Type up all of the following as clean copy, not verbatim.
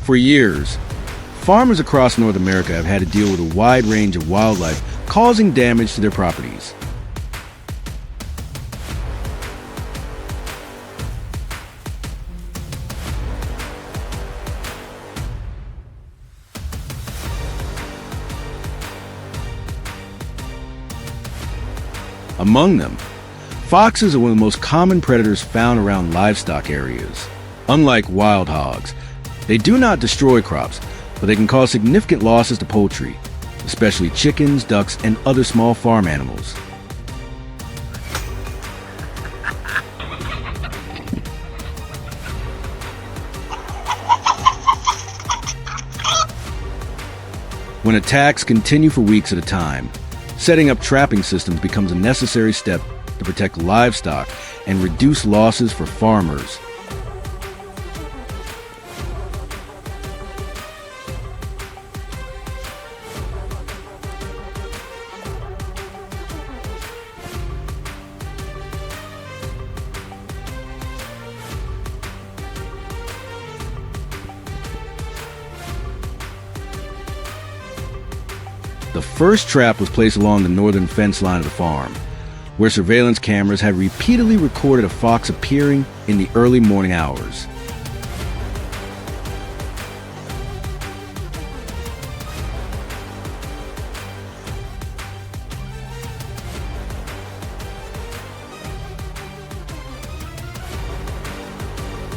For years, farmers across North America have had to deal with a wide range of wildlife causing damage to their properties. Among them, foxes are one of the most common predators found around livestock areas. Unlike wild hogs, they do not destroy crops, but they can cause significant losses to poultry, especially chickens, ducks, and other small farm animals. When attacks continue for weeks at a time, setting up trapping systems becomes a necessary step to protect livestock and reduce losses for farmers. The first trap was placed along the northern fence line of the farm, where surveillance cameras had repeatedly recorded a fox appearing in the early morning hours.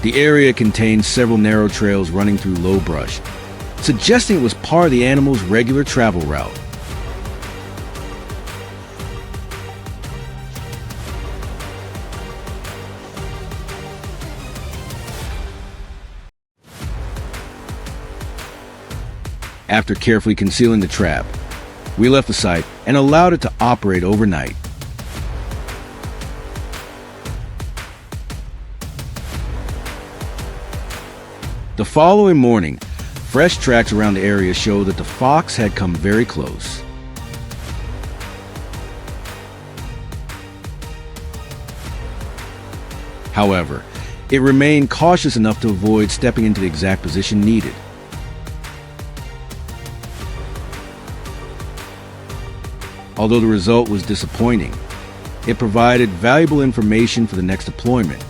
The area contained several narrow trails running through low brush, suggesting it was part of the animal's regular travel route. After carefully concealing the trap, we left the site and allowed it to operate overnight. The following morning, fresh tracks around the area showed that the fox had come very close. However, it remained cautious enough to avoid stepping into the exact position needed. Although the result was disappointing, it provided valuable information for the next deployment.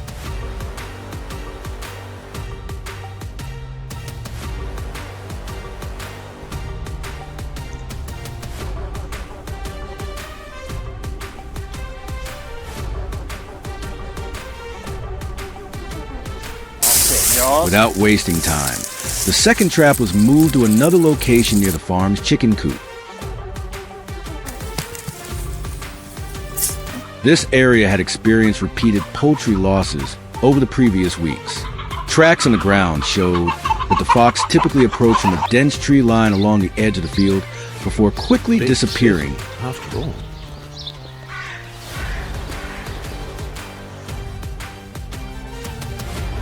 Without wasting time, the second trap was moved to another location near the farm's chicken coop. This area had experienced repeated poultry losses over the previous weeks. Tracks on the ground showed that the fox typically approached from a dense tree line along the edge of the field before quickly disappearing. After all.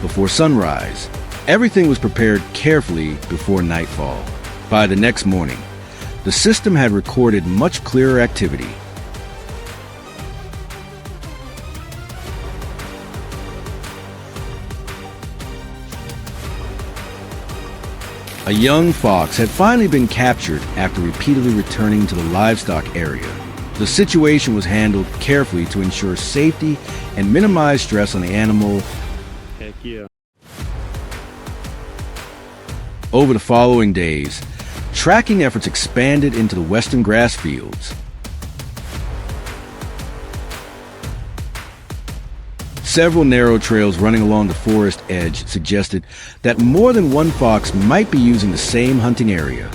Before sunrise, everything was prepared carefully before nightfall. By the next morning, the system had recorded much clearer activity. A young fox had finally been captured after repeatedly returning to the livestock area. The situation was handled carefully to ensure safety and minimize stress on the animal. Heck yeah. Over the following days, tracking efforts expanded into the western grass fields. Several narrow trails running along the forest edge suggested that more than one fox might be using the same hunting area.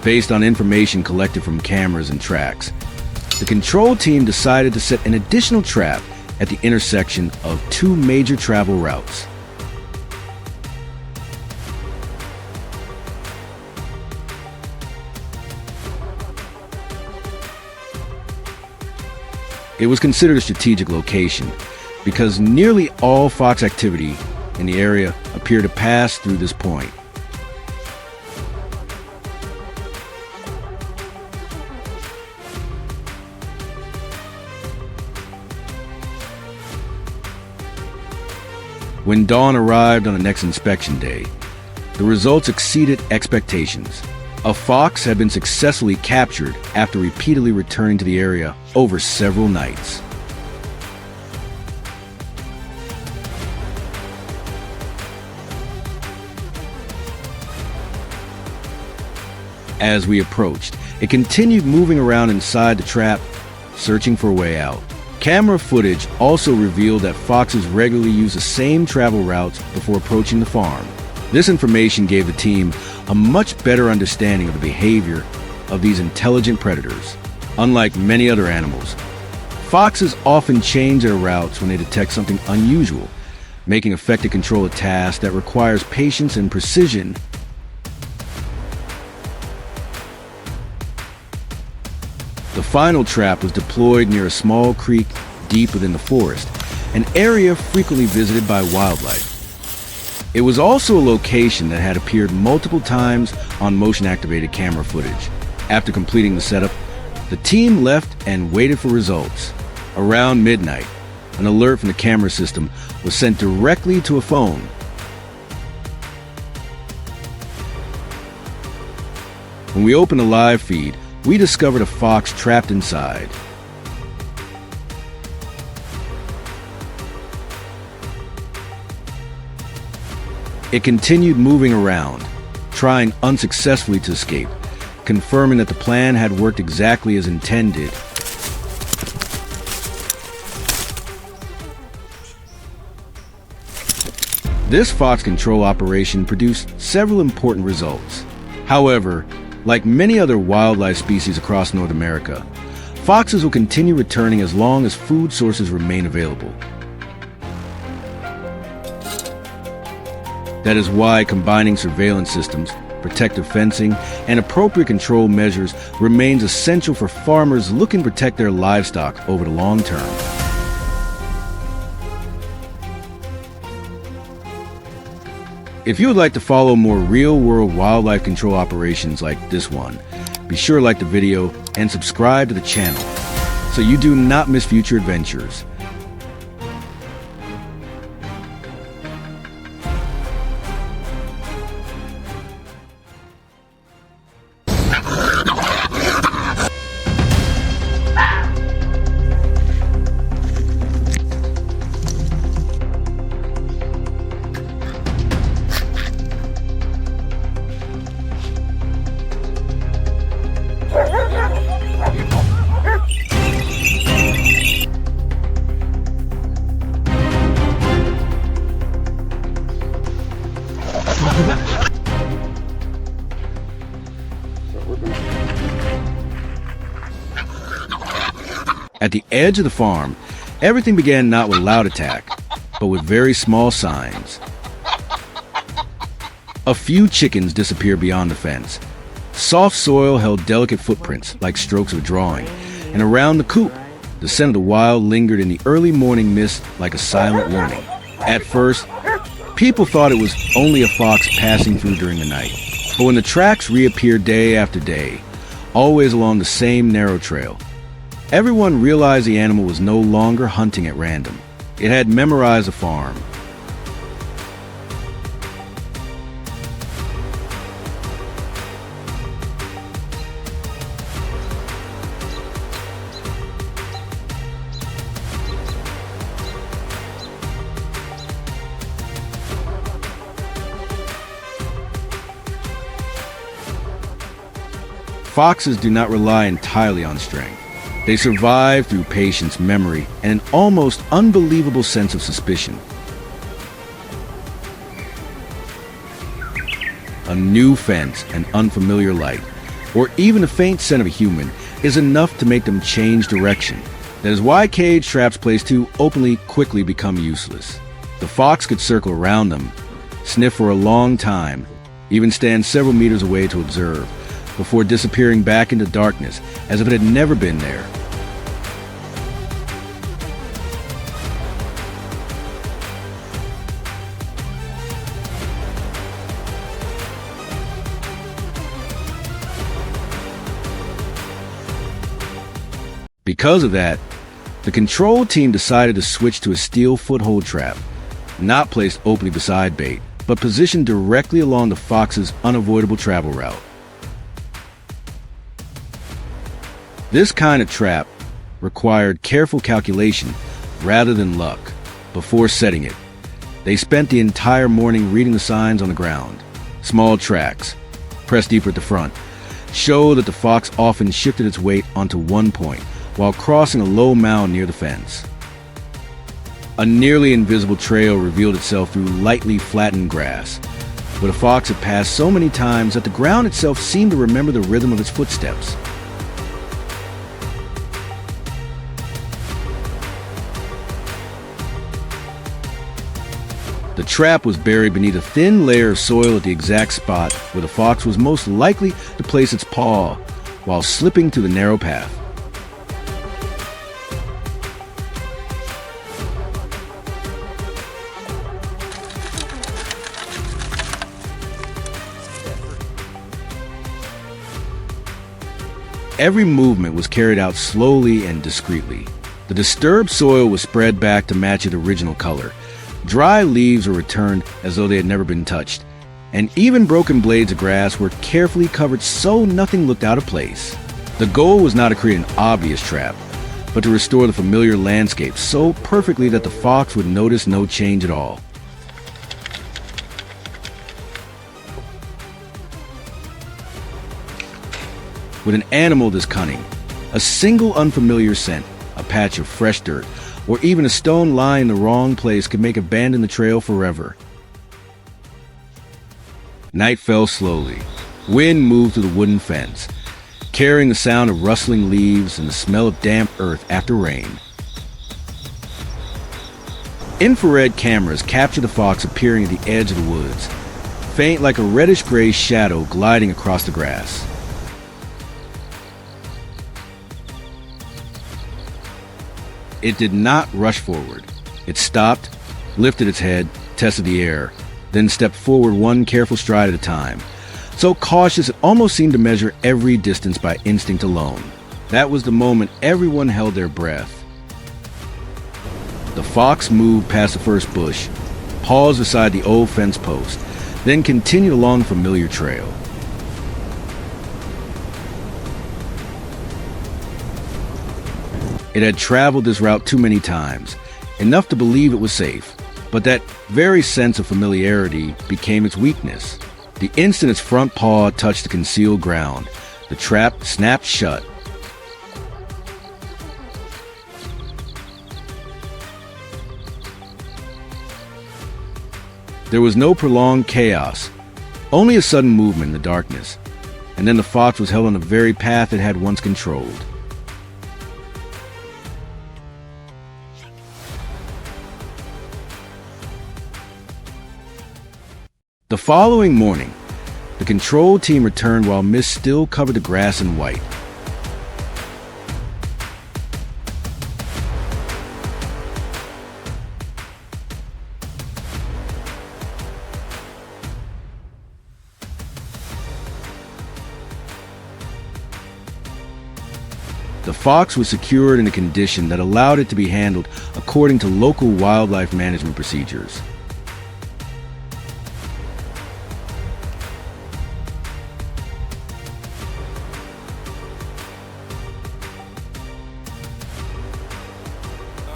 Based on information collected from cameras and tracks, the control team decided to set an additional trap at the intersection of two major travel routes. It was considered a strategic location because nearly all fox activity in the area appeared to pass through this point. When dawn arrived on the next inspection day, the results exceeded expectations. A fox had been successfully captured after repeatedly returning to the area over several nights. As we approached, it continued moving around inside the trap, searching for a way out. Camera footage also revealed that foxes regularly use the same travel routes before approaching the farm. This information gave the team a much better understanding of the behavior of these intelligent predators. Unlike many other animals, foxes often change their routes when they detect something unusual, making effective control a task that requires patience and precision. The final trap was deployed near a small creek deep within the forest, an area frequently visited by wildlife. It was also a location that had appeared multiple times on motion-activated camera footage. After completing the setup, the team left and waited for results. Around midnight, an alert from the camera system was sent directly to a phone. When we opened the live feed, we discovered a fox trapped inside. It continued moving around, trying unsuccessfully to escape, confirming that the plan had worked exactly as intended. This fox control operation produced several important results. However, like many other wildlife species across North America, foxes will continue returning as long as food sources remain available. That is why combining surveillance systems, protective fencing, and appropriate control measures remains essential for farmers looking to protect their livestock over the long term. If you would like to follow more real-world wildlife control operations like this one, be sure to like the video and subscribe to the channel so you do not miss future adventures. At the edge of the farm, everything began not with loud attack, but with very small signs. A few chickens disappeared beyond the fence. Soft soil held delicate footprints like strokes of a drawing, and around the coop, the scent of the wild lingered in the early morning mist like a silent warning. At first, people thought it was only a fox passing through during the night, but when the tracks reappeared day after day, always along the same narrow trail, everyone realized the animal was no longer hunting at random. It had memorized the farm. Foxes do not rely entirely on strength. They survive through patience, memory, and an almost unbelievable sense of suspicion. A new fence, an unfamiliar light, or even a faint scent of a human is enough to make them change direction. That is why cage traps placed too openly quickly become useless. The fox could circle around them, sniff for a long time, even stand several meters away to observe, before disappearing back into darkness as if it had never been there. Because of that, the control team decided to switch to a steel foothold trap, not placed openly beside bait, but positioned directly along the fox's unavoidable travel route. This kind of trap required careful calculation rather than luck before setting it. They spent the entire morning reading the signs on the ground. Small tracks, pressed deeper at the front, show that the fox often shifted its weight onto one point while crossing a low mound near the fence. A nearly invisible trail revealed itself through lightly flattened grass, where the fox had passed so many times that the ground itself seemed to remember the rhythm of its footsteps. The trap was buried beneath a thin layer of soil at the exact spot where the fox was most likely to place its paw while slipping through the narrow path. Every movement was carried out slowly and discreetly. The disturbed soil was spread back to match its original color. Dry leaves were returned as though they had never been touched, and even broken blades of grass were carefully covered so nothing looked out of place. The goal was not to create an obvious trap, but to restore the familiar landscape so perfectly that the fox would notice no change at all. With an animal this cunning, a single unfamiliar scent, a patch of fresh dirt, or even a stone lying in the wrong place could make abandon the trail forever. Night fell slowly. Wind moved through the wooden fence, carrying the sound of rustling leaves and the smell of damp earth after rain. Infrared cameras captured the fox appearing at the edge of the woods, faint like a reddish-gray shadow gliding across the grass. It did not rush forward. It stopped, lifted its head, tested the air, then stepped forward one careful stride at a time, so cautious it almost seemed to measure every distance by instinct alone. That was the moment everyone held their breath. The fox moved past the first bush, paused beside the old fence post, then continued along the familiar trail. It had traveled this route too many times, enough to believe it was safe, but that very sense of familiarity became its weakness. The instant its front paw touched the concealed ground, the trap snapped shut. There was no prolonged chaos, only a sudden movement in the darkness, and then the fox was held on the very path it had once controlled. The following morning, the control team returned while mist still covered the grass in white. The fox was secured in a condition that allowed it to be handled according to local wildlife management procedures.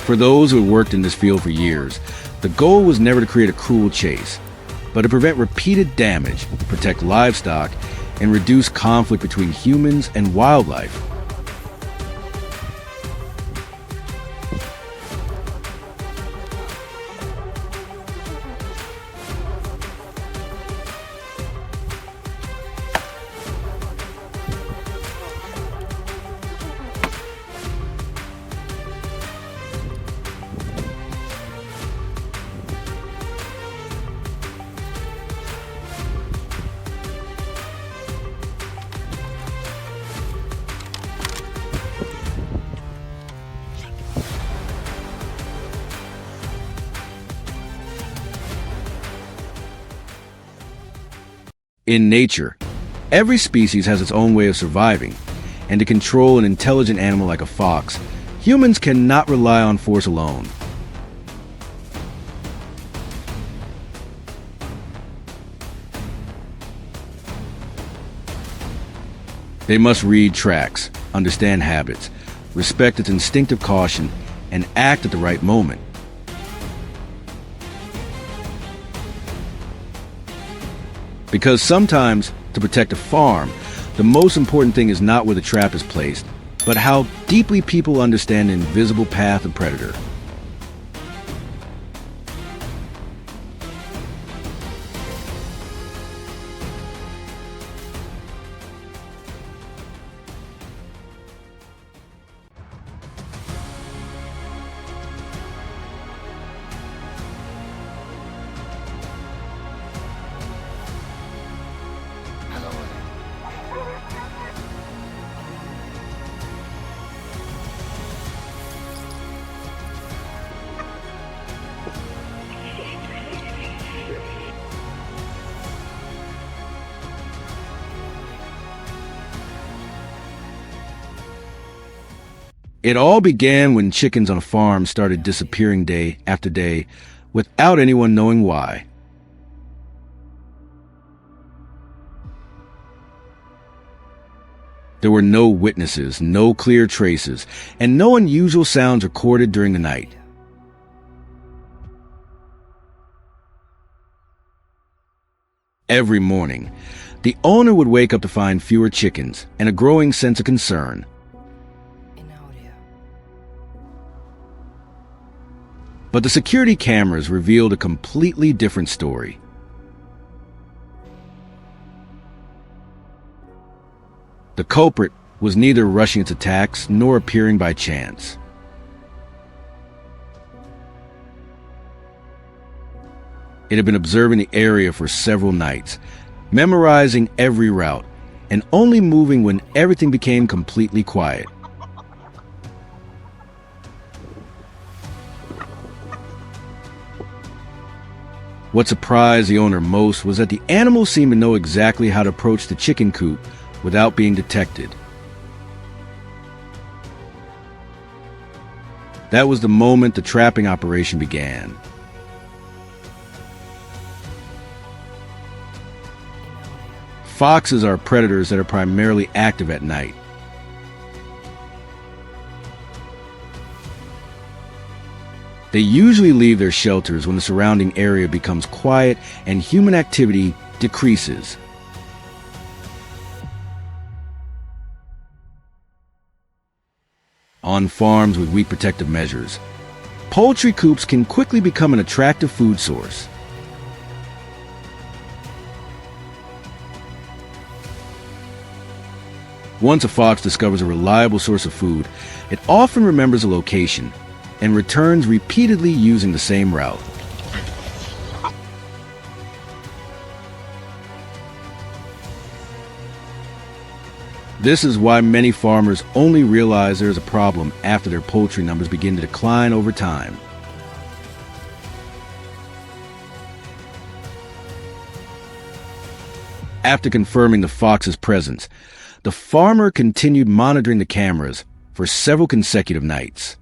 For those who had worked in this field for years, the goal was never to create a cruel chase, but to prevent repeated damage, protect livestock, and reduce conflict between humans and wildlife. In nature, every species has its own way of surviving, and to control an intelligent animal like a fox, humans cannot rely on force alone. They must read tracks, understand habits, respect its instinctive caution, and act at the right moment. Because sometimes, to protect a farm, the most important thing is not where the trap is placed, but how deeply people understand the invisible path of predator. It all began when chickens on a farm started disappearing day after day without anyone knowing why. There were no witnesses, no clear traces, and no unusual sounds recorded during the night. Every morning, the owner would wake up to find fewer chickens and a growing sense of concern. But the security cameras revealed a completely different story. The culprit was neither rushing its attacks nor appearing by chance. It had been observing the area for several nights, memorizing every route, and only moving when everything became completely quiet. What surprised the owner most was that the animal seemed to know exactly how to approach the chicken coop without being detected. That was the moment the trapping operation began. Foxes are predators that are primarily active at night. They usually leave their shelters when the surrounding area becomes quiet and human activity decreases. On farms with weak protective measures, poultry coops can quickly become an attractive food source. Once a fox discovers a reliable source of food, it often remembers a location and returns repeatedly using the same route. This is why many farmers only realize there is a problem after their poultry numbers begin to decline over time. After confirming the fox's presence, the farmer continued monitoring the cameras for several consecutive nights.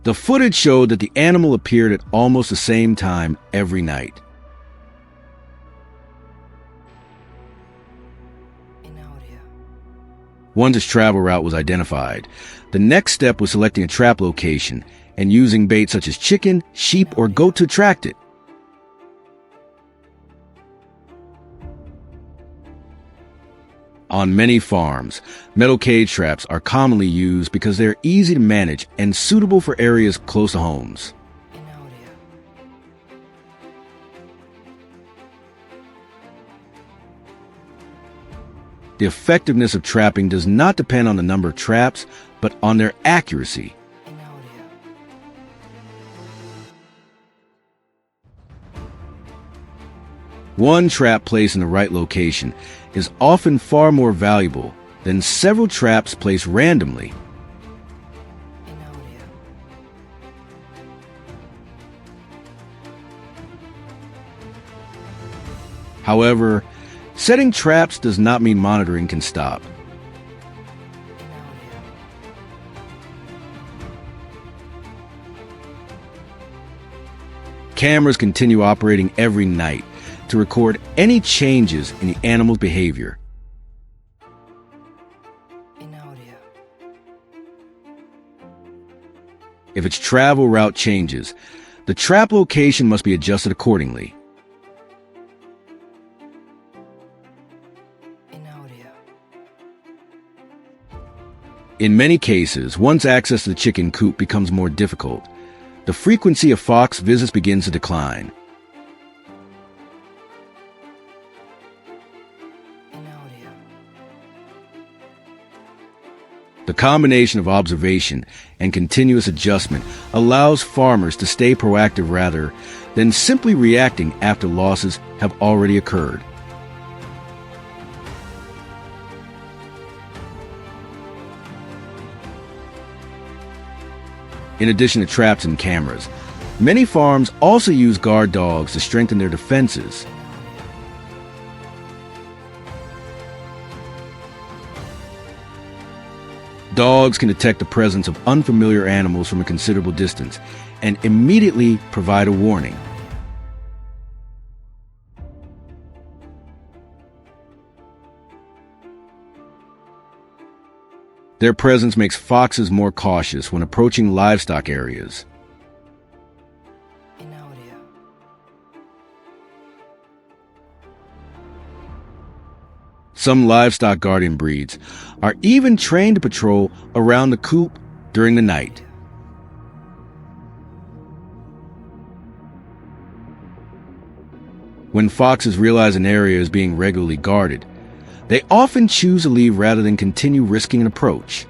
The footage showed that the animal appeared at almost the same time every night. Once its travel route was identified, the next step was selecting a trap location and using bait such as chicken, sheep, or goat to attract it. On many farms, metal cage traps are commonly used because they're easy to manage and suitable for areas close to homes. The effectiveness of trapping does not depend on the number of traps, but on their accuracy. One trap placed in the right location is often far more valuable than several traps placed randomly. However, setting traps does not mean monitoring can stop. Cameras continue operating every night, to record any changes in the animal's behavior. Inaudio. If its travel route changes, the trap location must be adjusted accordingly. Inaudio. In many cases, once access to the chicken coop becomes more difficult, the frequency of fox visits begins to decline. Inaudio. The combination of observation and continuous adjustment allows farmers to stay proactive rather than simply reacting after losses have already occurred. In addition to traps and cameras, many farms also use guard dogs to strengthen their defenses. Dogs can detect the presence of unfamiliar animals from a considerable distance and immediately provide a warning. Their presence makes foxes more cautious when approaching livestock areas. Inaudio. Some livestock guardian breeds are even trained to patrol around the coop during the night. When foxes realize an area is being regularly guarded, they often choose to leave rather than continue risking an approach.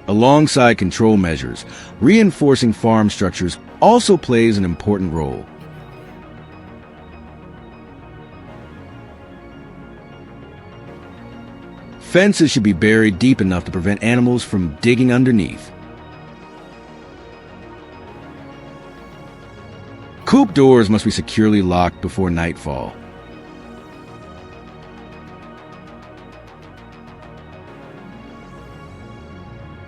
Alongside control measures, reinforcing farm structures also plays an important role. Fences should be buried deep enough to prevent animals from digging underneath. Coop doors must be securely locked before nightfall.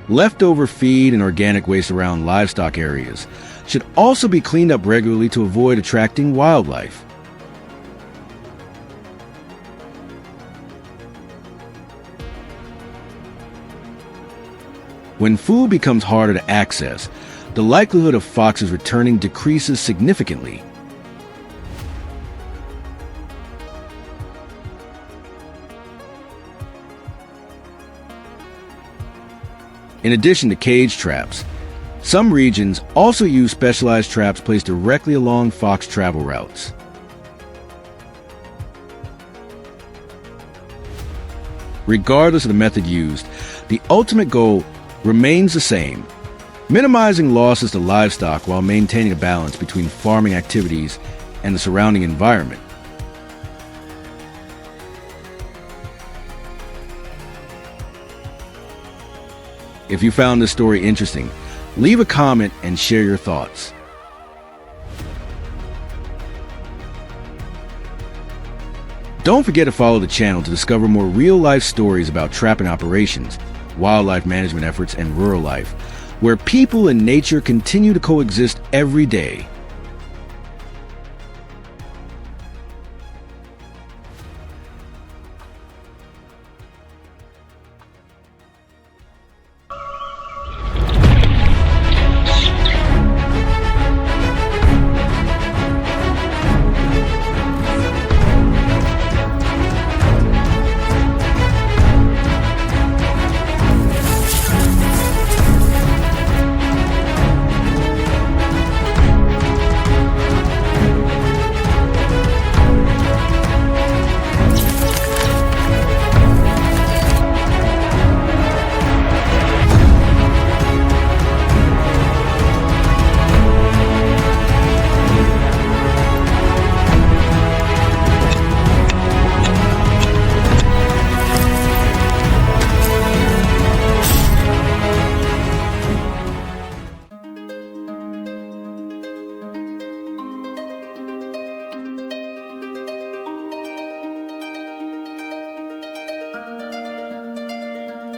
Leftover feed and organic waste around livestock areas should also be cleaned up regularly to avoid attracting wildlife. When food becomes harder to access, the likelihood of foxes returning decreases significantly. In addition to cage traps, some regions also use specialized traps placed directly along fox travel routes. Regardless of the method used, the ultimate goal remains the same: minimizing losses to livestock while maintaining a balance between farming activities and the surrounding environment. If you found this story interesting, leave a comment and share your thoughts. Don't forget to follow the channel to discover more real-life stories about trapping operations, wildlife management efforts, and rural life, where people and nature continue to coexist every day.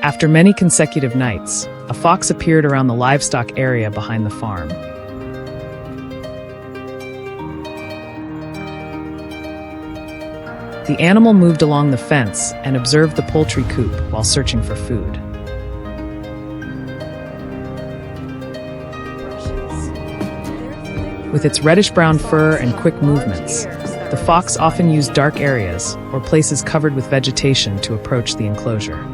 After many consecutive nights, a fox appeared around the livestock area behind the farm. The animal moved along the fence and observed the poultry coop while searching for food. With its reddish-brown fur and quick movements, the fox often used dark areas or places covered with vegetation to approach the enclosure.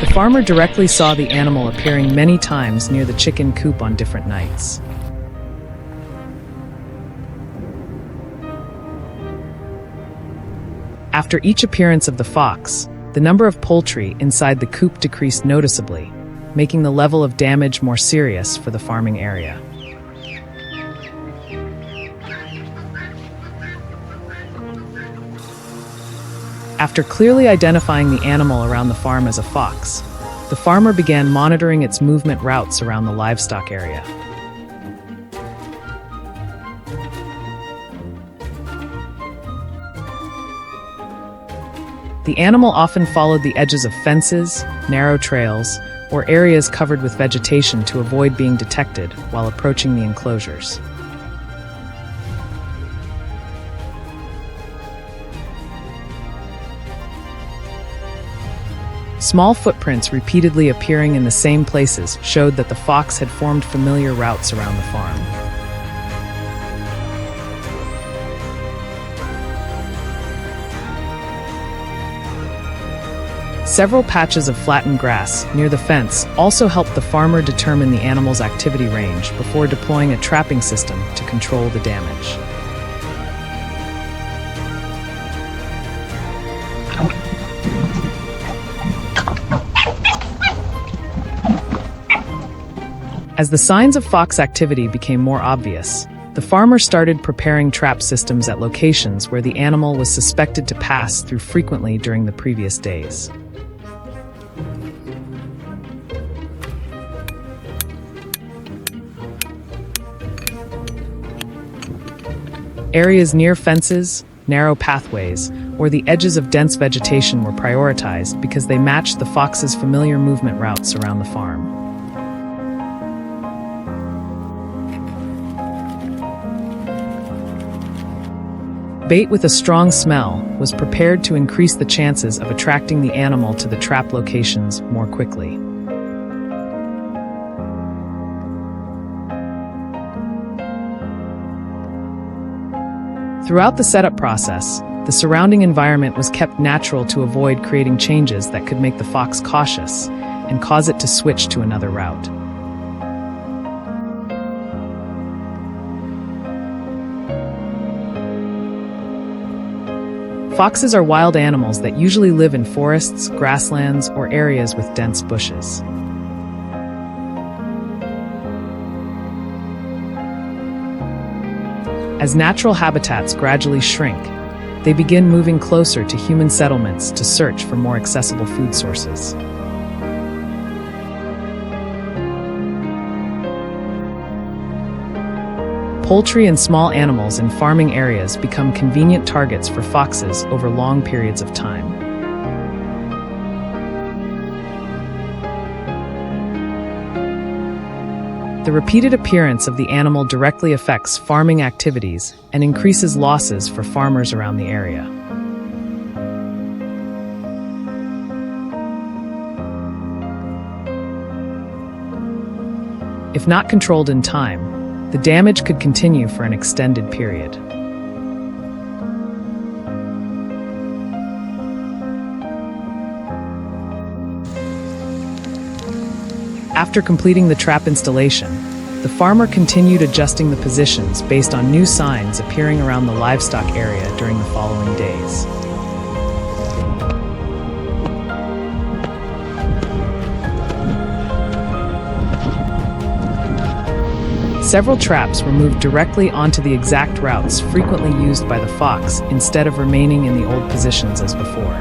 The farmer directly saw the animal appearing many times near the chicken coop on different nights. After each appearance of the fox, the number of poultry inside the coop decreased noticeably, making the level of damage more serious for the farming area. After clearly identifying the animal around the farm as a fox, the farmer began monitoring its movement routes around the livestock area. The animal often followed the edges of fences, narrow trails, or areas covered with vegetation to avoid being detected while approaching the enclosures. Small footprints repeatedly appearing in the same places showed that the fox had formed familiar routes around the farm. Several patches of flattened grass near the fence also helped the farmer determine the animal's activity range before deploying a trapping system to control the damage. As the signs of fox activity became more obvious, the farmer started preparing trap systems at locations where the animal was suspected to pass through frequently during the previous days. Areas near fences, narrow pathways, or the edges of dense vegetation were prioritized because they matched the fox's familiar movement routes around the farm. Bait with a strong smell was prepared to increase the chances of attracting the animal to the trap locations more quickly. Throughout the setup process, the surrounding environment was kept natural to avoid creating changes that could make the fox cautious and cause it to switch to another route. Foxes are wild animals that usually live in forests, grasslands, or areas with dense bushes. As natural habitats gradually shrink, they begin moving closer to human settlements to search for more accessible food sources. Poultry and small animals in farming areas become convenient targets for foxes over long periods of time. The repeated appearance of the animal directly affects farming activities and increases losses for farmers around the area. If not controlled in time, the damage could continue for an extended period. After completing the trap installation, the farmer continued adjusting the positions based on new signs appearing around the livestock area during the following days. Several traps were moved directly onto the exact routes frequently used by the fox instead of remaining in the old positions as before.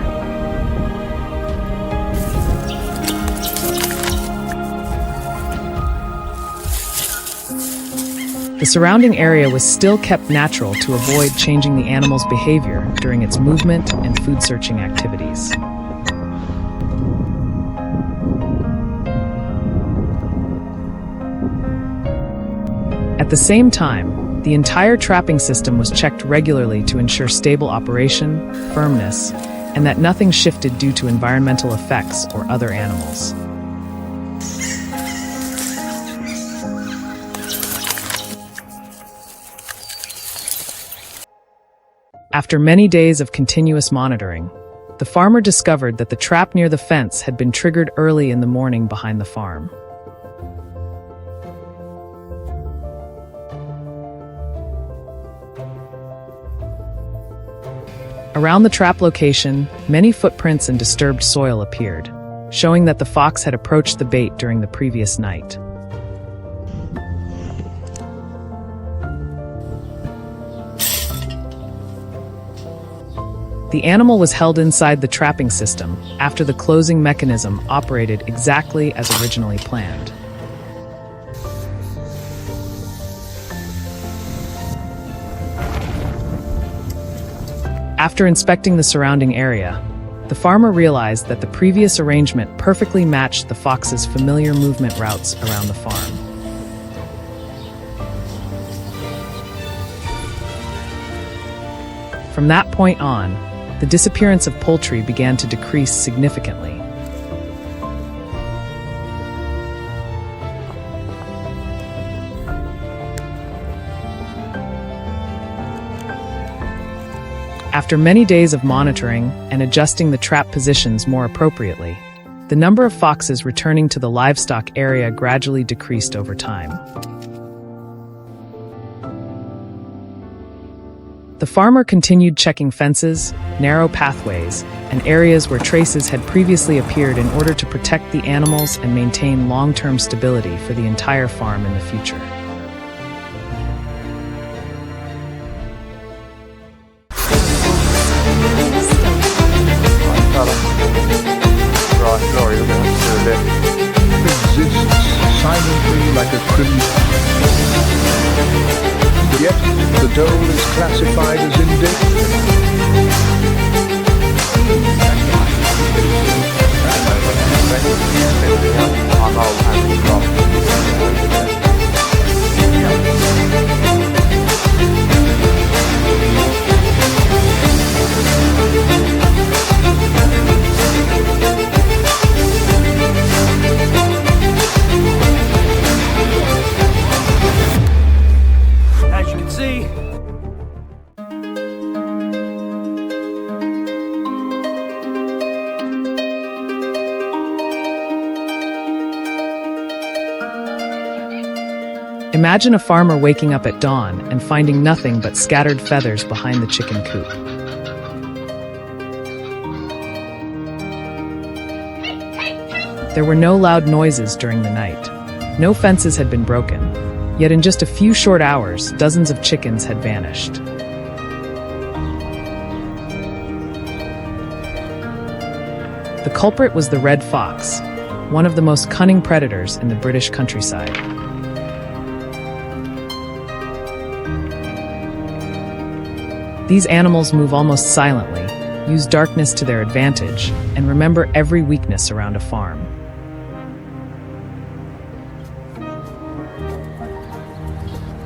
The surrounding area was still kept natural to avoid changing the animal's behavior during its movement and food searching activities. At the same time, the entire trapping system was checked regularly to ensure stable operation, firmness, and that nothing shifted due to environmental effects or other animals. After many days of continuous monitoring, the farmer discovered that the trap near the fence had been triggered early in the morning behind the farm. Around the trap location, many footprints and disturbed soil appeared, showing that the fox had approached the bait during the previous night. The animal was held inside the trapping system after the closing mechanism operated exactly as originally planned. After inspecting the surrounding area, the farmer realized that the previous arrangement perfectly matched the fox's familiar movement routes around the farm. From that point on, the disappearance of poultry began to decrease significantly. After many days of monitoring and adjusting the trap positions more appropriately, the number of foxes returning to the livestock area gradually decreased over time. The farmer continued checking fences, narrow pathways, and areas where traces had previously appeared in order to protect the animals and maintain long-term stability for the entire farm in the future. Silently like a criminal. Yet the dole is classified as As you can see, imagine a farmer waking up at dawn and finding nothing but scattered feathers behind the chicken coop. There were no loud noises during the night. No fences had been broken. Yet in just a few short hours, dozens of chickens had vanished. The culprit was the red fox, one of the most cunning predators in the British countryside. These animals move almost silently, use darkness to their advantage, and remember every weakness around a farm.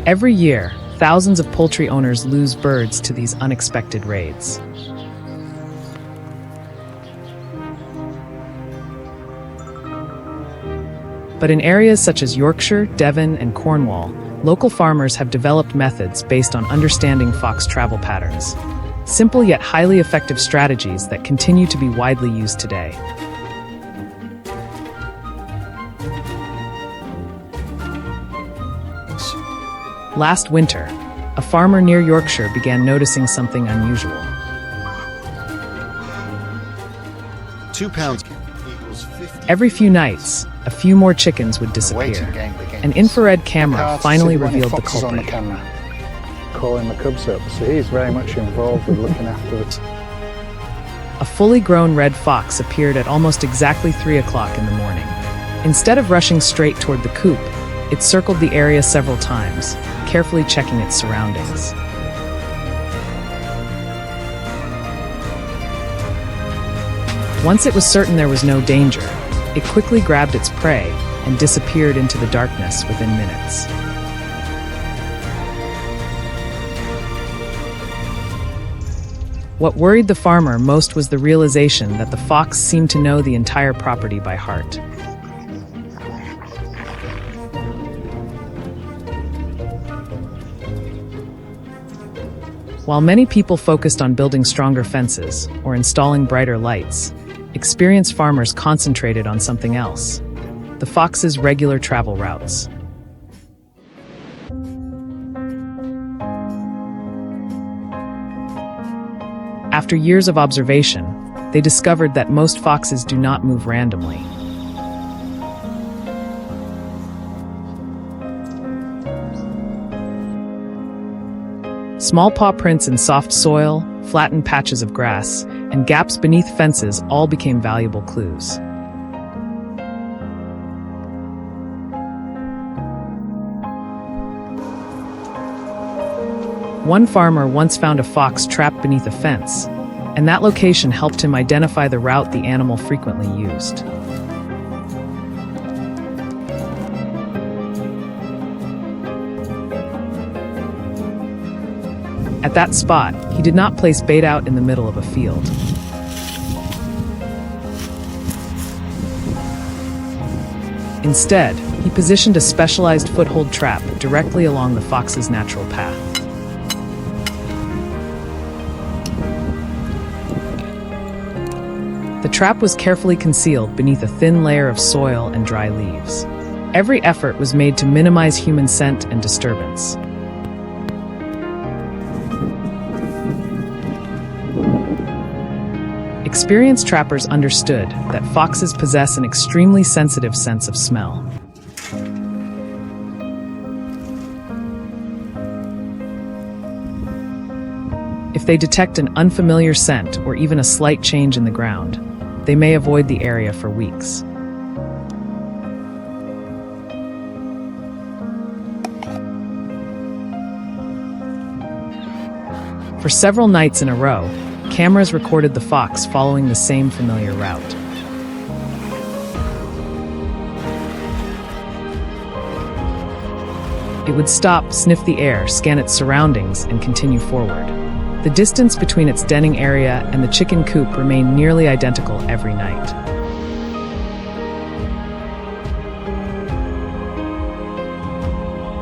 Every year, thousands of poultry owners lose birds to these unexpected raids. But in areas such as Yorkshire, Devon, and Cornwall, local farmers have developed methods based on understanding fox travel patterns. Simple yet highly effective strategies that continue to be widely used today. Last winter, a farmer near Yorkshire began noticing something unusual. 2 pounds equals 50. Every few nights, a few more chickens would disappear. An infrared camera finally revealed the on the culprit. camera, calling the cubs up. So he's very much involved with looking after it. A fully grown red fox appeared at almost exactly 3 o'clock in the morning. Instead of rushing straight toward the coop, it circled the area several times, carefully checking its surroundings. Once it was certain there was no danger, it quickly grabbed its prey and disappeared into the darkness within minutes. What worried the farmer most was the realization that the fox seemed to know the entire property by heart. While many people focused on building stronger fences or installing brighter lights, experienced farmers concentrated on something else: the fox's regular travel routes. After years of observation, they discovered that most foxes do not move randomly. Small paw prints in soft soil, flattened patches of grass, and gaps beneath fences all became valuable clues. One farmer once found a fox trapped beneath a fence, and that location helped him identify the route the animal frequently used. At that spot, he did not place bait out in the middle of a field. Instead, he positioned a specialized foothold trap directly along the fox's natural path. The trap was carefully concealed beneath a thin layer of soil and dry leaves. Every effort was made to minimize human scent and disturbance. Experienced trappers understood that foxes possess an extremely sensitive sense of smell. If they detect an unfamiliar scent or even a slight change in the ground, they may avoid the area for weeks. For several nights in a row, cameras recorded the fox following the same familiar route. It would stop, sniff the air, scan its surroundings, and continue forward. The distance between its denning area and the chicken coop remained nearly identical every night.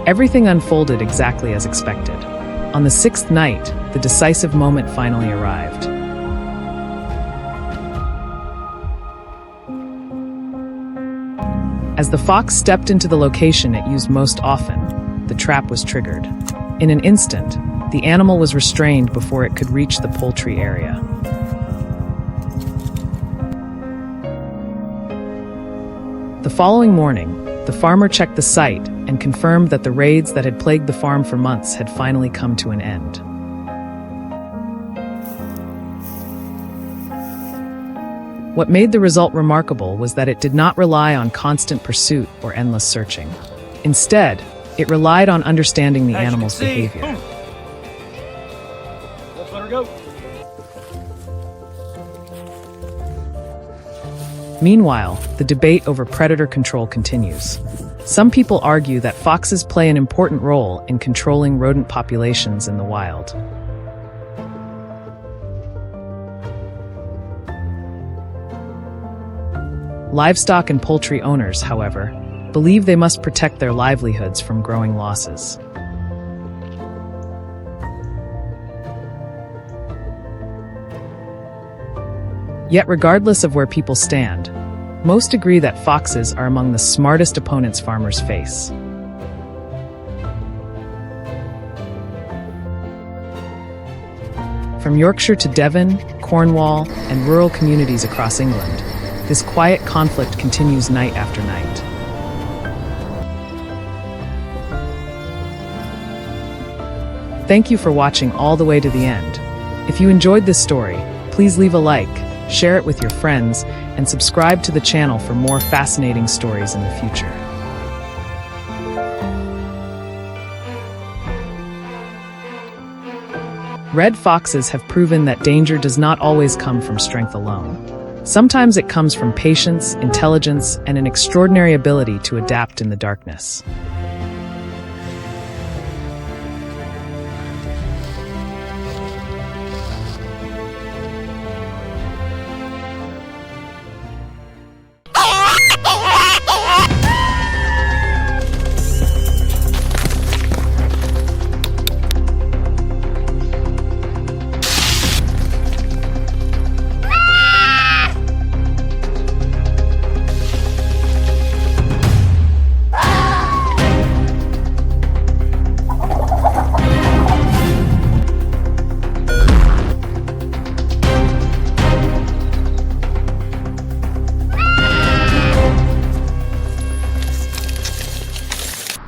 Everything unfolded exactly as expected. On the sixth night, the decisive moment finally arrived. As the fox stepped into the location it used most often, the trap was triggered. In an instant, the animal was restrained before it could reach the poultry area. The following morning, the farmer checked the site and confirmed that the raids that had plagued the farm for months had finally come to an end. What made the result remarkable was that it did not rely on constant pursuit or endless searching. Instead, it relied on understanding the animal's behavior. Let's let her go. Meanwhile, the debate over predator control continues. Some people argue that foxes play an important role in controlling rodent populations in the wild. Livestock and poultry owners, however, believe they must protect their livelihoods from growing losses. Yet regardless of where people stand, most agree that foxes are among the smartest opponents farmers face. From Yorkshire to Devon, Cornwall, and rural communities across England, this quiet conflict continues night after night. Thank you for watching all the way to the end. If you enjoyed this story, please leave a like, share it with your friends, and subscribe to the channel for more fascinating stories in the future. Red foxes have proven that danger does not always come from strength alone. Sometimes it comes from patience, intelligence, and an extraordinary ability to adapt in the darkness.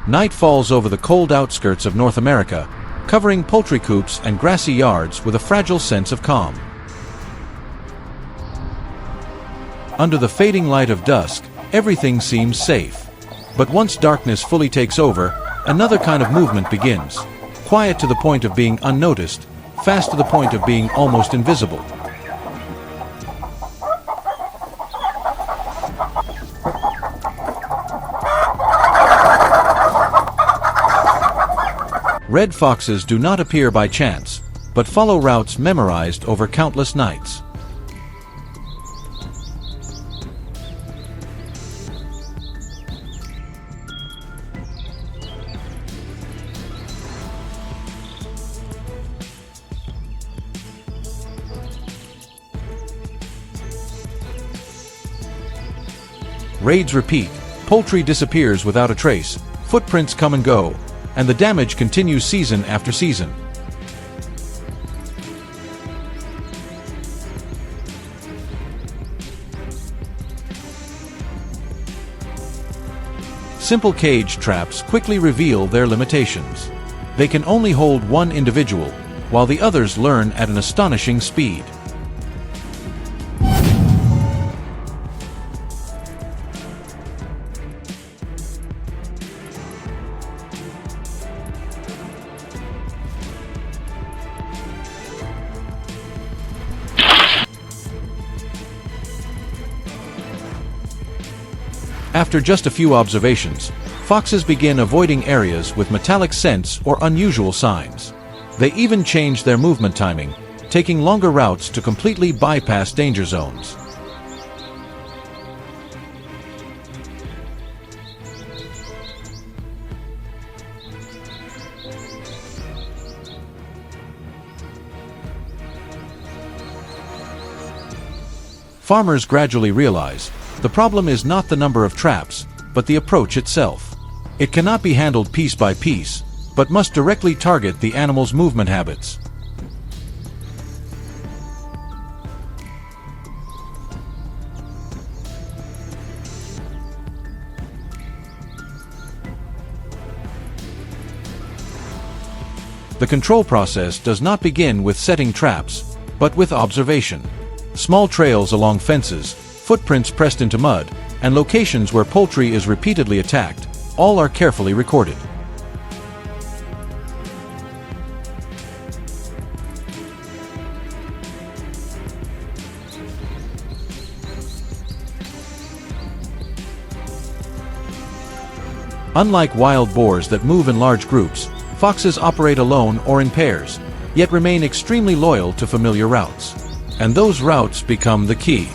Night falls over the cold outskirts of North America, covering poultry coops and grassy yards with a fragile sense of calm. Under the fading light of dusk, everything seems safe. But once darkness fully takes over, another kind of movement begins. Quiet to the point of being unnoticed, fast to the point of being almost invisible. Red foxes do not appear by chance, but follow routes memorized over countless nights. Raids repeat, poultry disappears without a trace, footprints come and go, and the damage continues season after season. Simple cage traps quickly reveal their limitations. They can only hold one individual, while the others learn at an astonishing speed. After just a few observations, foxes begin avoiding areas with metallic scents or unusual signs. They even change their movement timing, taking longer routes to completely bypass danger zones. Farmers gradually realize the problem is not the number of traps, but the approach itself. It cannot be handled piece by piece, but must directly target the animal's movement habits. The control process does not begin with setting traps, but with observation. Small trails along fences, footprints pressed into mud, and locations where poultry is repeatedly attacked, all are carefully recorded. Unlike wild boars that move in large groups, foxes operate alone or in pairs, yet remain extremely loyal to familiar routes. And those routes become the key.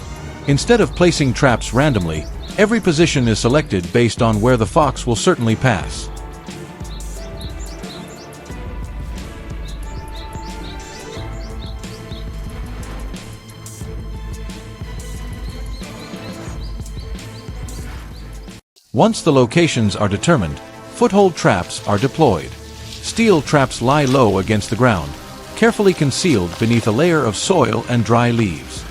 Instead of placing traps randomly, every position is selected based on where the fox will certainly pass. Once the locations are determined, foothold traps are deployed. Steel traps lie low against the ground, carefully concealed beneath a layer of soil and dry leaves.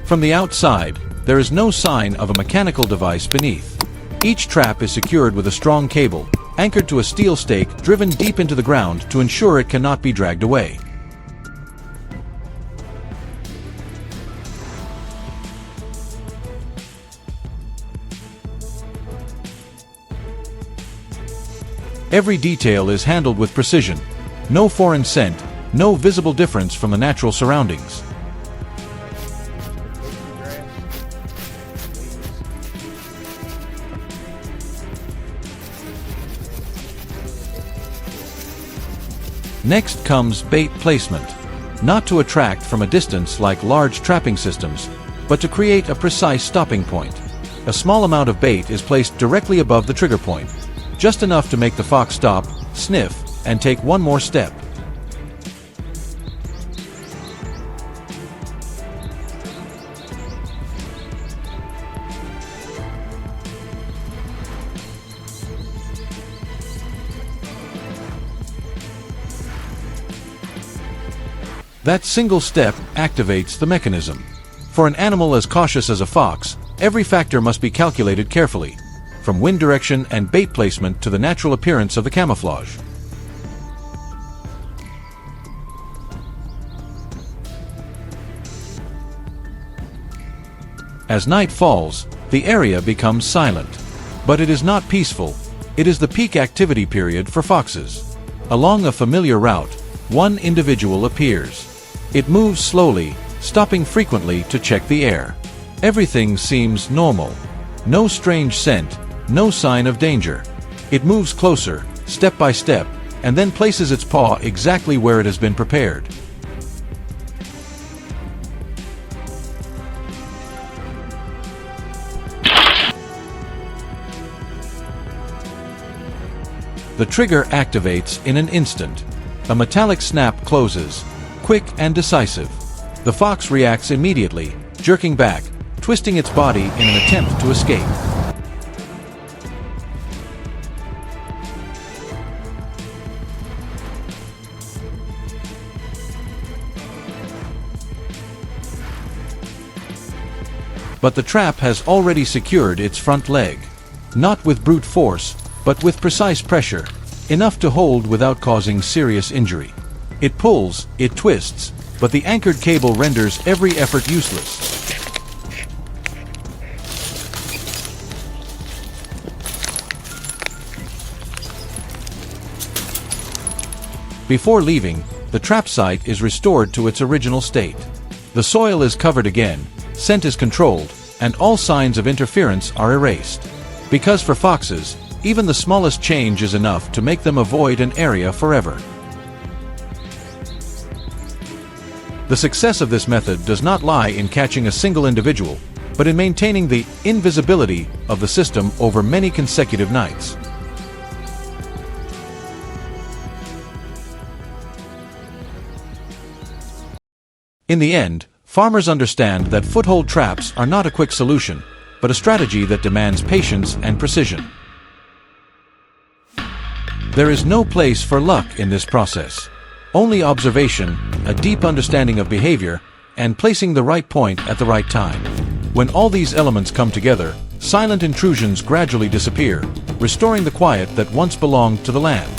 From the outside, there is no sign of a mechanical device beneath. Each trap is secured with a strong cable, anchored to a steel stake driven deep into the ground to ensure it cannot be dragged away. Every detail is handled with precision. No foreign scent, no visible difference from the natural surroundings. Next comes bait placement. Not to attract from a distance like large trapping systems, but to create a precise stopping point. A small amount of bait is placed directly above the trigger point, just enough to make the fox stop, sniff, and take one more step. That single step activates the mechanism. For an animal as cautious as a fox, every factor must be calculated carefully, from wind direction and bait placement to the natural appearance of the camouflage. As night falls, the area becomes silent. But it is not peaceful. It is the peak activity period for foxes. Along a familiar route, one individual appears. It moves slowly, stopping frequently to check the air. Everything seems normal. No strange scent, no sign of danger. It moves closer, step by step, and then places its paw exactly where it has been prepared. The trigger activates in an instant. A metallic snap closes, quick and decisive. The fox reacts immediately, jerking back, twisting its body in an attempt to escape. But the trap has already secured its front leg. Not with brute force, but with precise pressure, enough to hold without causing serious injury. It pulls, it twists, but the anchored cable renders every effort useless. Before leaving, the trap site is restored to its original state. The soil is covered again, scent is controlled, and all signs of interference are erased. Because for foxes, even the smallest change is enough to make them avoid an area forever. The success of this method does not lie in catching a single individual, but in maintaining the invisibility of the system over many consecutive nights. In the end, farmers understand that foothold traps are not a quick solution, but a strategy that demands patience and precision. There is no place for luck in this process. Only observation, a deep understanding of behavior, and placing the right point at the right time. When all these elements come together, silent intrusions gradually disappear, restoring the quiet that once belonged to the land.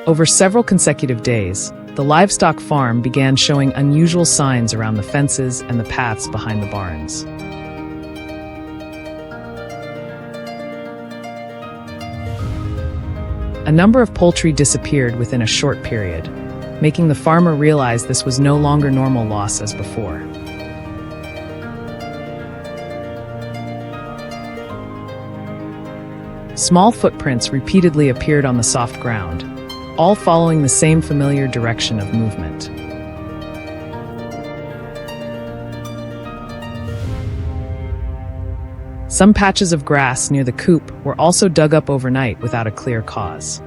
Over several consecutive days, the livestock farm began showing unusual signs around the fences and the paths behind the barns. A number of poultry disappeared within a short period, making the farmer realize this was no longer normal loss as before. Small footprints repeatedly appeared on the soft ground, all following the same familiar direction of movement. Some patches of grass near the coop were also dug up overnight without a clear cause.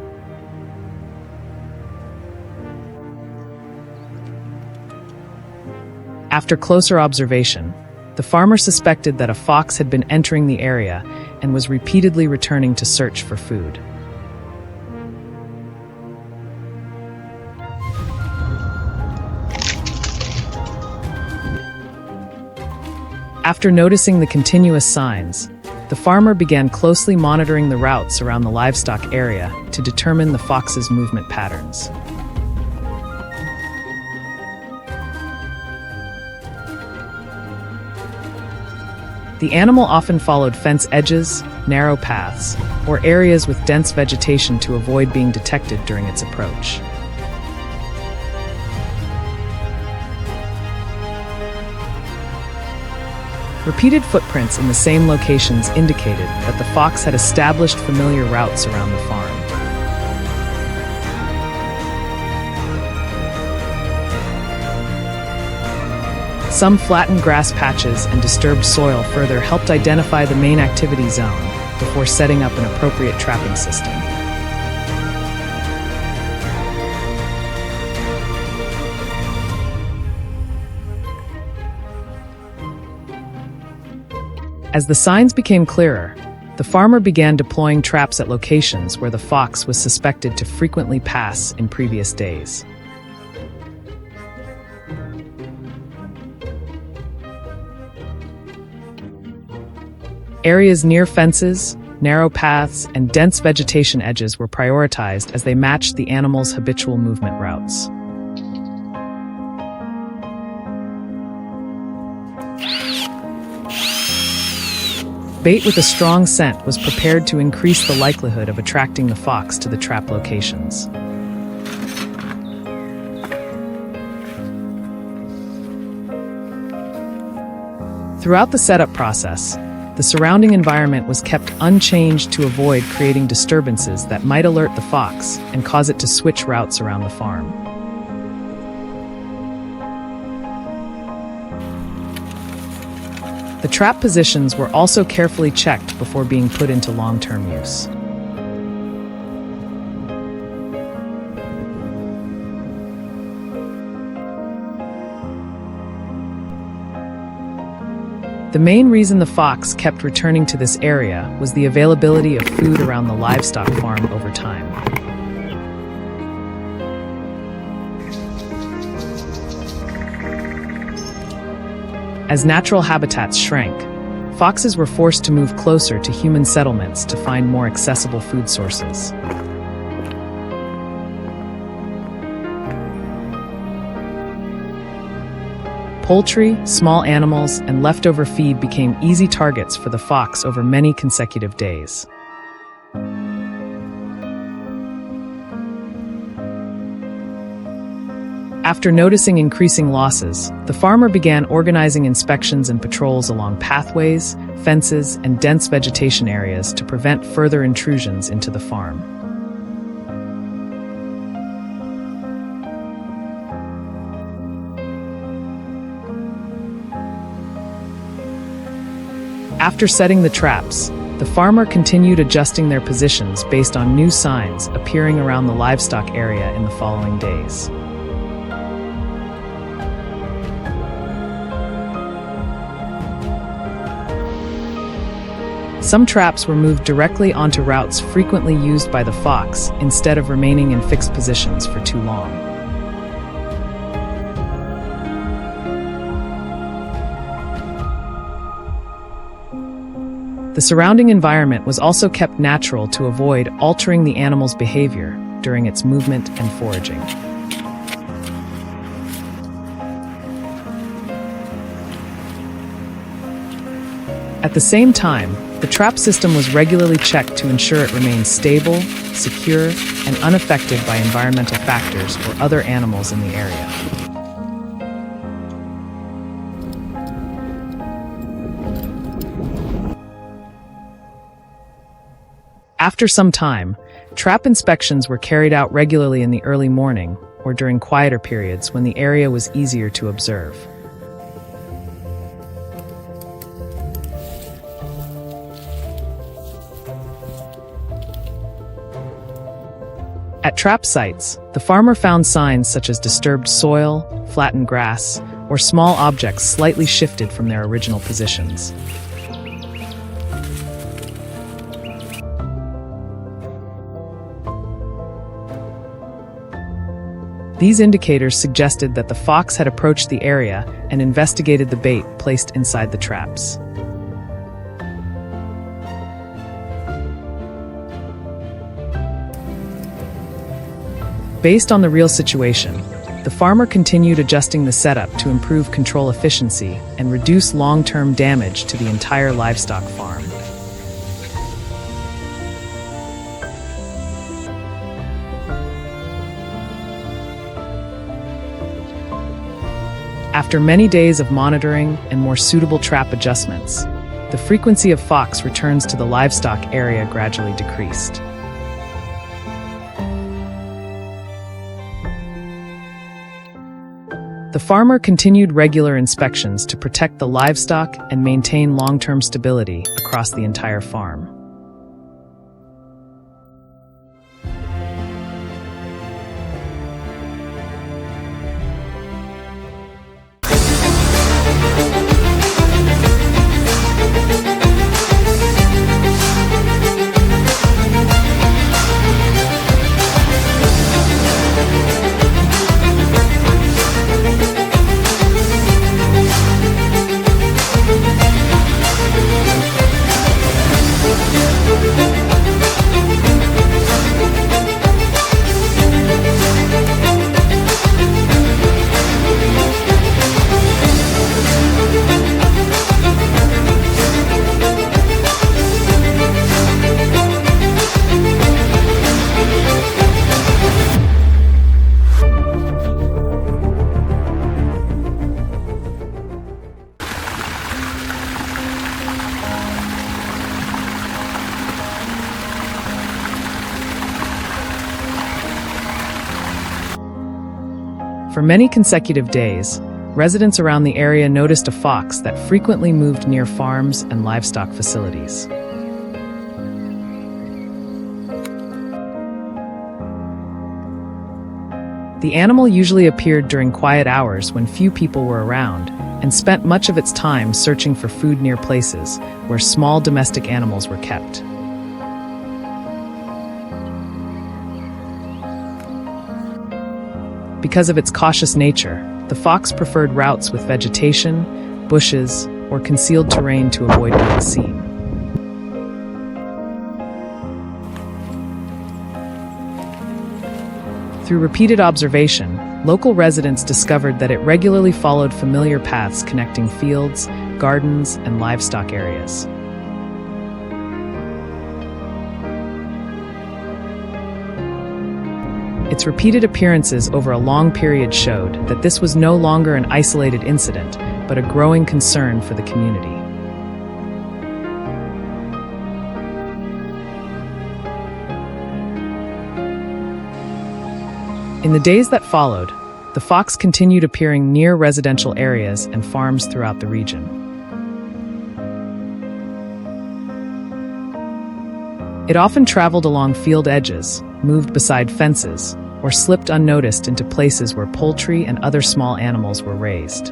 After closer observation, the farmer suspected that a fox had been entering the area and was repeatedly returning to search for food. After noticing the continuous signs, the farmer began closely monitoring the routes around the livestock area to determine the fox's movement patterns. The animal often followed fence edges, narrow paths, or areas with dense vegetation to avoid being detected during its approach. Repeated footprints in the same locations indicated that the fox had established familiar routes around the farm. Some flattened grass patches and disturbed soil further helped identify the main activity zone before setting up an appropriate trapping system. As the signs became clearer, the farmer began deploying traps at locations where the fox was suspected to frequently pass in previous days. Areas near fences, narrow paths, and dense vegetation edges were prioritized as they matched the animal's habitual movement routes. Bait with a strong scent was prepared to increase the likelihood of attracting the fox to the trap locations. Throughout the setup process, the surrounding environment was kept unchanged to avoid creating disturbances that might alert the fox and cause it to switch routes around the farm. The trap positions were also carefully checked before being put into long-term use. The main reason the fox kept returning to this area was the availability of food around the livestock farm over time. As natural habitats shrank, foxes were forced to move closer to human settlements to find more accessible food sources. Poultry, small animals, and leftover feed became easy targets for the fox over many consecutive days. After noticing increasing losses, the farmer began organizing inspections and patrols along pathways, fences, and dense vegetation areas to prevent further intrusions into the farm. After setting the traps, the farmer continued adjusting their positions based on new signs appearing around the livestock area in the following days. Some traps were moved directly onto routes frequently used by the fox instead of remaining in fixed positions for too long. The surrounding environment was also kept natural to avoid altering the animal's behavior during its movement and foraging. At the same time, The trap system was regularly checked to ensure it remained stable, secure, and unaffected by environmental factors or other animals in the area. After some time, trap inspections were carried out regularly in the early morning or during quieter periods when the area was easier to observe. At trap sites, the farmer found signs such as disturbed soil, flattened grass, or small objects slightly shifted from their original positions. These indicators suggested that the fox had approached the area and investigated the bait placed inside the traps. Based on the real situation, the farmer continued adjusting the setup to improve control efficiency and reduce long-term damage to the entire livestock farm. After many days of monitoring and more suitable trap adjustments, the frequency of fox returns to the livestock area gradually decreased. The farmer continued regular inspections to protect the livestock and maintain long-term stability across the entire farm. For many consecutive days, residents around the area noticed a fox that frequently moved near farms and livestock facilities. The animal usually appeared during quiet hours when few people were around, and spent much of its time searching for food near places where small domestic animals were kept. Because of its cautious nature, the fox preferred routes with vegetation, bushes, or concealed terrain to avoid being seen. Through repeated observation, local residents discovered that it regularly followed familiar paths connecting fields, gardens, and livestock areas. Its repeated appearances over a long period showed that this was no longer an isolated incident, but a growing concern for the community. In the days that followed, the fox continued appearing near residential areas and farms throughout the region. It often traveled along field edges, moved beside fences, or slipped unnoticed into places where poultry and other small animals were raised.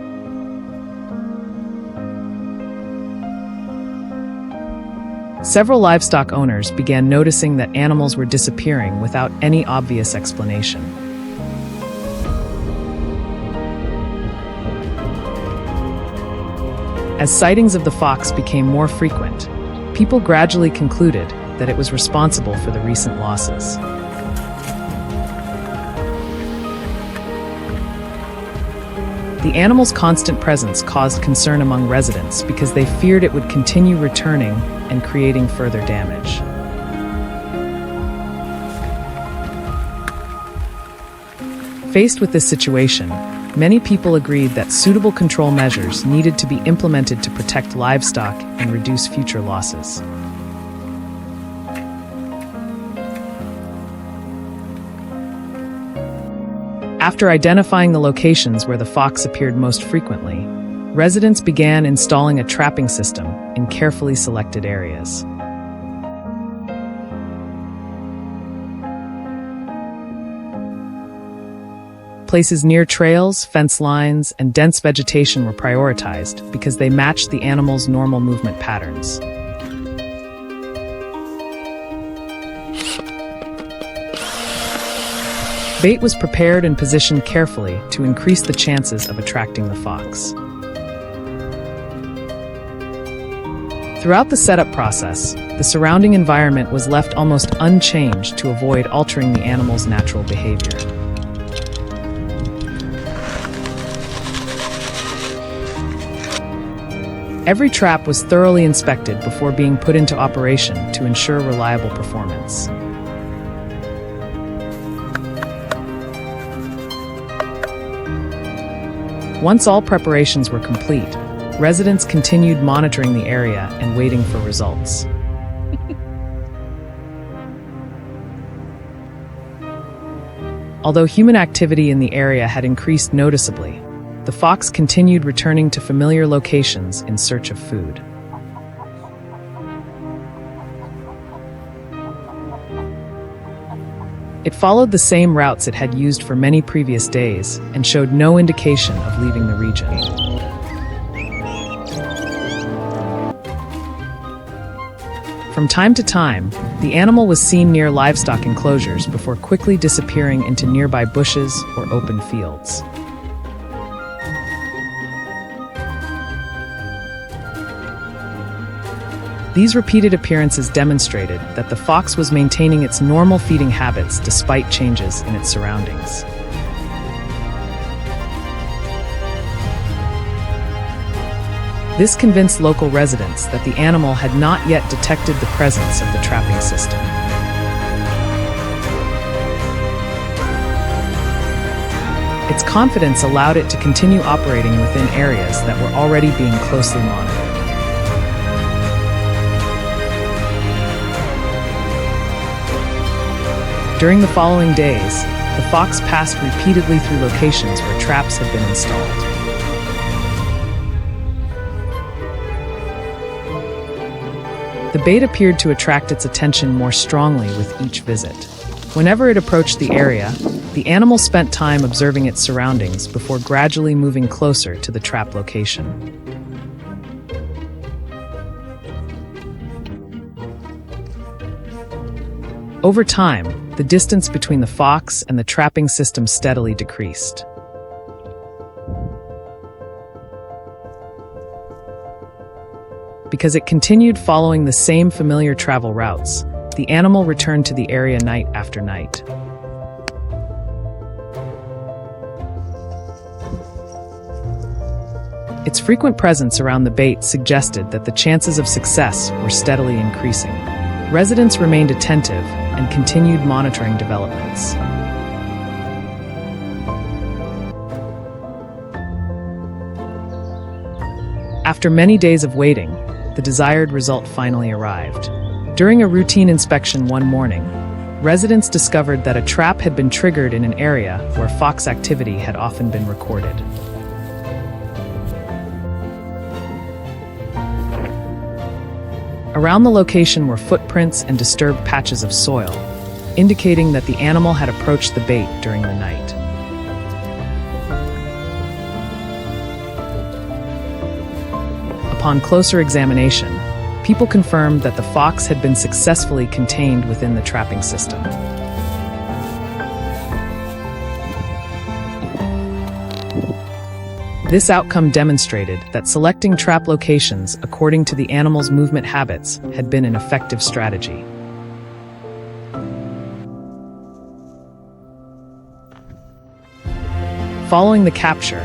Several livestock owners began noticing that animals were disappearing without any obvious explanation. As sightings of the fox became more frequent, people gradually concluded that it was responsible for the recent losses. The animal's constant presence caused concern among residents because they feared it would continue returning and creating further damage. Faced with this situation, many people agreed that suitable control measures needed to be implemented to protect livestock and reduce future losses. After identifying the locations where the fox appeared most frequently, residents began installing a trapping system in carefully selected areas. Places near trails, fence lines, and dense vegetation were prioritized because they matched the animal's normal movement patterns. Bait was prepared and positioned carefully to increase the chances of attracting the fox. Throughout the setup process, the surrounding environment was left almost unchanged to avoid altering the animal's natural behavior. Every trap was thoroughly inspected before being put into operation to ensure reliable performance. Once all preparations were complete, residents continued monitoring the area and waiting for results. Although human activity in the area had increased noticeably, the fox continued returning to familiar locations in search of food. It followed the same routes it had used for many previous days and showed no indication of leaving the region. From time to time, the animal was seen near livestock enclosures before quickly disappearing into nearby bushes or open fields. These repeated appearances demonstrated that the fox was maintaining its normal feeding habits despite changes in its surroundings. This convinced local residents that the animal had not yet detected the presence of the trapping system. Its confidence allowed it to continue operating within areas that were already being closely monitored. During the following days, the fox passed repeatedly through locations where traps had been installed. The bait appeared to attract its attention more strongly with each visit. Whenever it approached the area, the animal spent time observing its surroundings before gradually moving closer to the trap location. Over time, the distance between the fox and the trapping system steadily decreased. Because it continued following the same familiar travel routes, the animal returned to the area night after night. Its frequent presence around the bait suggested that the chances of success were steadily increasing. Residents remained attentive and continued monitoring developments. After many days of waiting, the desired result finally arrived. During a routine inspection one morning, residents discovered that a trap had been triggered in an area where fox activity had often been recorded. Around the location were footprints and disturbed patches of soil, indicating that the animal had approached the bait during the night. Upon closer examination, people confirmed that the fox had been successfully contained within the trapping system. This outcome demonstrated that selecting trap locations according to the animal's movement habits had been an effective strategy. Following the capture,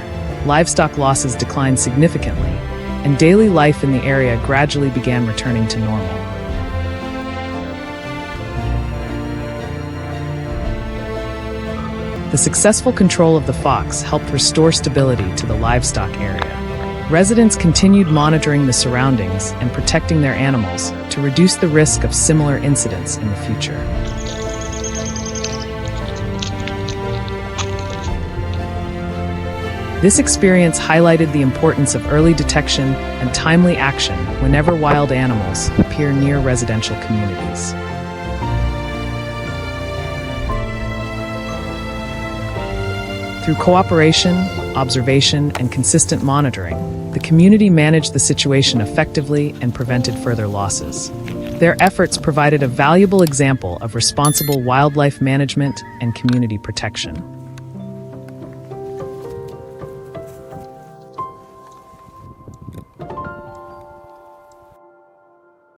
livestock losses declined significantly, and daily life in the area gradually began returning to normal. The successful control of the fox helped restore stability to the livestock area. Residents continued monitoring the surroundings and protecting their animals to reduce the risk of similar incidents in the future. This experience highlighted the importance of early detection and timely action whenever wild animals appear near residential communities. Through cooperation, observation, and consistent monitoring, the community managed the situation effectively and prevented further losses. Their efforts provided a valuable example of responsible wildlife management and community protection.